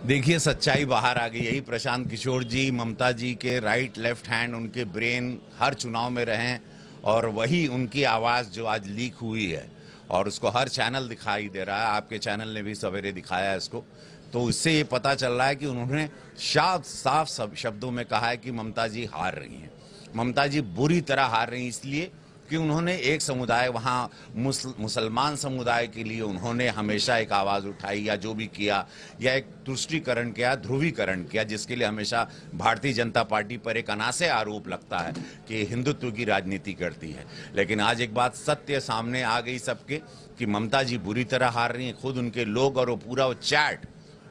देखिए, सच्चाई बाहर आ गई। यही प्रशांत किशोर जी ममता जी के राइट लेफ्ट हैंड, उनके ब्रेन हर चुनाव में रहे और वही उनकी आवाज़ जो आज लीक हुई है और उसको हर चैनल दिखाई दे रहा है। आपके चैनल ने भी सवेरे दिखाया है इसको। तो इससे ये पता चल रहा है कि उन्होंने साफ शब्दों में कहा है कि ममता जी हार रही हैं। ममता जी बुरी तरह हार रही हैं इसलिए कि उन्होंने एक समुदाय, वहाँ मुसलमान समुदाय के लिए उन्होंने हमेशा एक आवाज़ उठाई या जो भी किया, या एक तुष्टीकरण किया, ध्रुवीकरण किया, जिसके लिए हमेशा भारतीय जनता पार्टी पर एक अनासे आरोप लगता है कि हिंदुत्व की राजनीति करती है। लेकिन आज एक बात सत्य सामने आ गई सबके कि ममता जी बुरी तरह हार रही हैं। खुद उनके लोग और वो पूरा चैट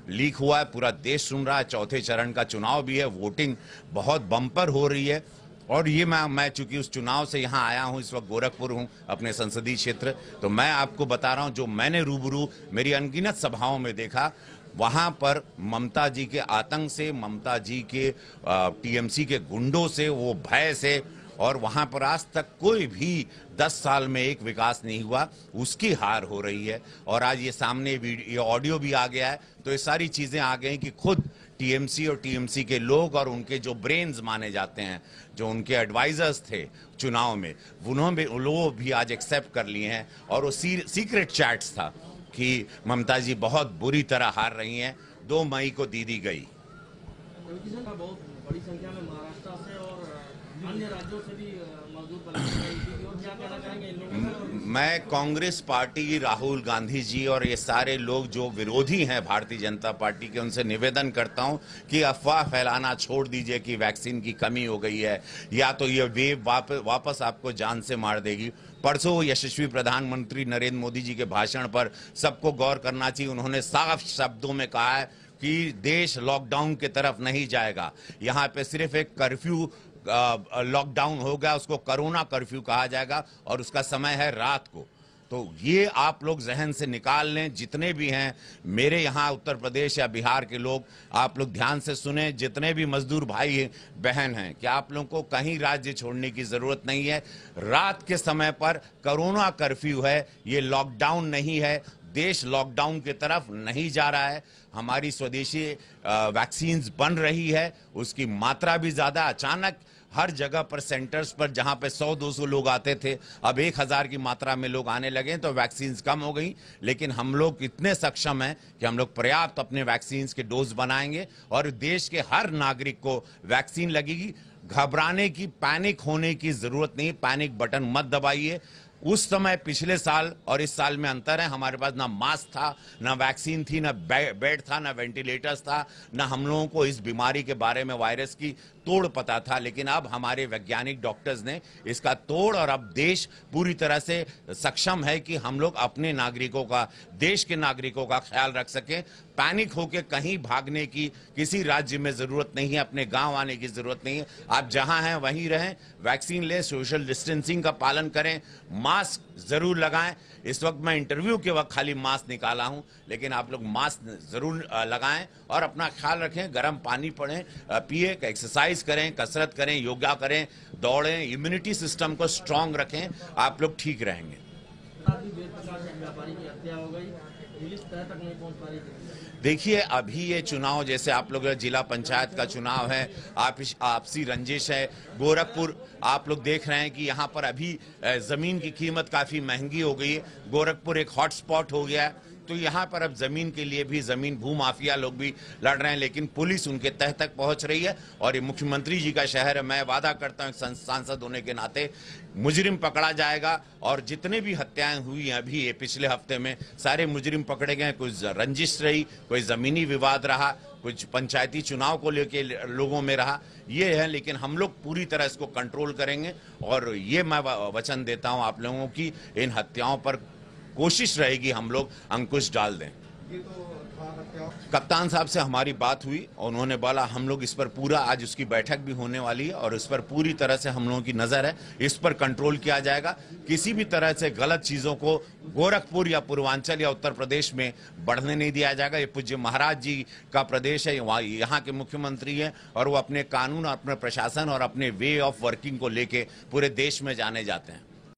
लीक हुआ है, पूरा देश सुन रहा है। चौथे चरण का चुनाव भी है, वोटिंग बहुत बम्पर हो रही है। और ये मैं चूंकि उस चुनाव से यहाँ आया हूँ, इस वक्त गोरखपुर हूँ अपने संसदीय क्षेत्र, तो मैं आपको बता रहा हूँ जो मैंने रूबरू मेरी अनगिनत सभाओं में देखा, वहाँ पर ममता जी के आतंक से, ममता जी के टीएमसी के गुंडों से, वो भय से, और वहाँ पर आज तक कोई भी 10 साल में एक विकास नहीं हुआ, उसकी हार हो रही है। और आज ये सामने ये ऑडियो भी आ गया है, तो ये सारी चीज़ें आ गई कि खुद टीएमसी और टीएमसी के लोग और उनके जो ब्रेन्स माने जाते हैं, जो उनके एडवाइजर्स थे चुनाव में, उन्होंने वो भी आज एक्सेप्ट कर लिए हैं। और वो सीक्रेट चैट्स था कि ममता जी बहुत बुरी तरह हार रही हैं। 2 मई को दीदी गई। बहुत बड़ी संख्या में महाराष्ट्र से और अन्य राज्यों से भी मजदूर और क्या कहना चाहेंगे इन लोगों से? मैं कांग्रेस पार्टी, राहुल गांधी जी और ये सारे लोग जो विरोधी हैं भारतीय जनता पार्टी के, उनसे निवेदन करता हूं कि अफवाह फैलाना छोड़ दीजिए कि वैक्सीन की कमी हो गई है या तो ये वेव वापस आपको जान से मार देगी। परसों यशस्वी प्रधानमंत्री नरेंद्र मोदी जी के भाषण पर सबको गौर करना चाहिए। उन्होंने साफ शब्दों में कहा है कि देश लॉकडाउन की तरफ नहीं जाएगा। यहाँ पे सिर्फ एक कर्फ्यू लॉकडाउन होगा, उसको कोरोना कर्फ्यू कहा जाएगा और उसका समय है रात को। तो ये आप लोग जहन से निकाल लें। जितने भी हैं मेरे यहाँ उत्तर प्रदेश या बिहार के लोग, आप लोग ध्यान से सुने। जितने भी मजदूर भाई बहन हैं, कि आप लोगों को कहीं राज्य छोड़ने की जरूरत नहीं है। रात के समय पर कोरोना कर्फ्यू है, ये लॉकडाउन नहीं है। देश लॉकडाउन की तरफ नहीं जा रहा है। हमारी स्वदेशी वैक्सीन्स बन रही है, उसकी मात्रा भी ज़्यादा। अचानक हर जगह पर सेंटर्स पर जहां पे 100-200 लोग आते थे, अब 1000 की मात्रा में लोग आने लगे, तो वैक्सीन्स कम हो गई। लेकिन हम लोग इतने सक्षम हैं कि हम लोग पर्याप्त अपने वैक्सीन्स के डोज बनाएंगे और देश के हर नागरिक को वैक्सीन लगेगी। घबराने की, पैनिक होने की जरूरत नहीं। पैनिक बटन मत दबाइए। उस समय पिछले साल और इस साल में अंतर है। हमारे पास ना मास्क था, ना वैक्सीन थी, ना बेड था, ना वेंटिलेटर्स था, ना हम लोगों को इस बीमारी के बारे में, वायरस की तोड़ पता था। लेकिन अब हमारे वैज्ञानिक डॉक्टर्स ने इसका तोड़, और अब देश पूरी तरह से सक्षम है कि हम लोग अपने नागरिकों का, देश के नागरिकों का ख्याल रख सकें। पैनिक होकर कहीं भागने की किसी राज्य में जरूरत नहीं है, अपने गांव आने की जरूरत नहीं है। आप जहां हैं वहीं रहें, वैक्सीन लें, सोशल डिस्टेंसिंग का पालन करें, मास्क जरूर लगाएं। इस वक्त मैं इंटरव्यू के वक्त खाली मास्क निकाला हूं, लेकिन आप लोग मास्क जरूर लगाएं और अपना ख्याल रखें। गर्म पानी पिए, एक्सरसाइज करें, कसरत करें, योगा करें, दौड़ें, इम्यूनिटी सिस्टम को स्ट्रांग रखें। आप लोग ठीक रहेंगे। व्यापारी की हत्या हो गई, पुलिस तह तक नहीं पहुंच पा रही थी। देखिए, अभी ये चुनाव, जैसे आप लोग जिला पंचायत का चुनाव है, आपसी रंजिश है। गोरखपुर आप लोग देख रहे हैं कि यहाँ पर अभी जमीन की कीमत काफी महंगी हो गई है। गोरखपुर एक हॉटस्पॉट हो गया है, तो यहाँ पर अब जमीन के लिए भी भू माफिया लोग भी लड़ रहे हैं, लेकिन पुलिस उनके तह तक पहुंच रही है। और ये मुख्यमंत्री जी का शहर है, मैं वादा करता हूँ सांसद होने के नाते मुजरिम पकड़ा जाएगा। और जितने भी हत्याएं हुई हैं अभी ये पिछले हफ्ते में, सारे मुजरिम पकड़े गए। कुछ रंजिश रही, कोई जमीनी विवाद रहा, कुछ पंचायती चुनाव को लेकर लोगों में रहा, ये है। लेकिन हम लोग पूरी तरह इसको कंट्रोल करेंगे और ये मैं वचन देता हूं आप लोगों की, इन हत्याओं पर कोशिश रहेगी हम लोग अंकुश डाल दें। कप्तान साहब से हमारी बात हुई और उन्होंने बोला हम लोग इस पर पूरा, आज उसकी बैठक भी होने वाली है और इस पर पूरी तरह से हम लोगों की नजर है, इस पर कंट्रोल किया जाएगा। किसी भी तरह से गलत चीजों को गोरखपुर या पूर्वांचल या उत्तर प्रदेश में बढ़ने नहीं दिया जाएगा। ये पूज्य महाराज जी का प्रदेश है, यहाँ के मुख्यमंत्री हैं और वो अपने कानून, अपने प्रशासन और अपने वे ऑफ वर्किंग को लेके पूरे देश में जाने जाते हैं।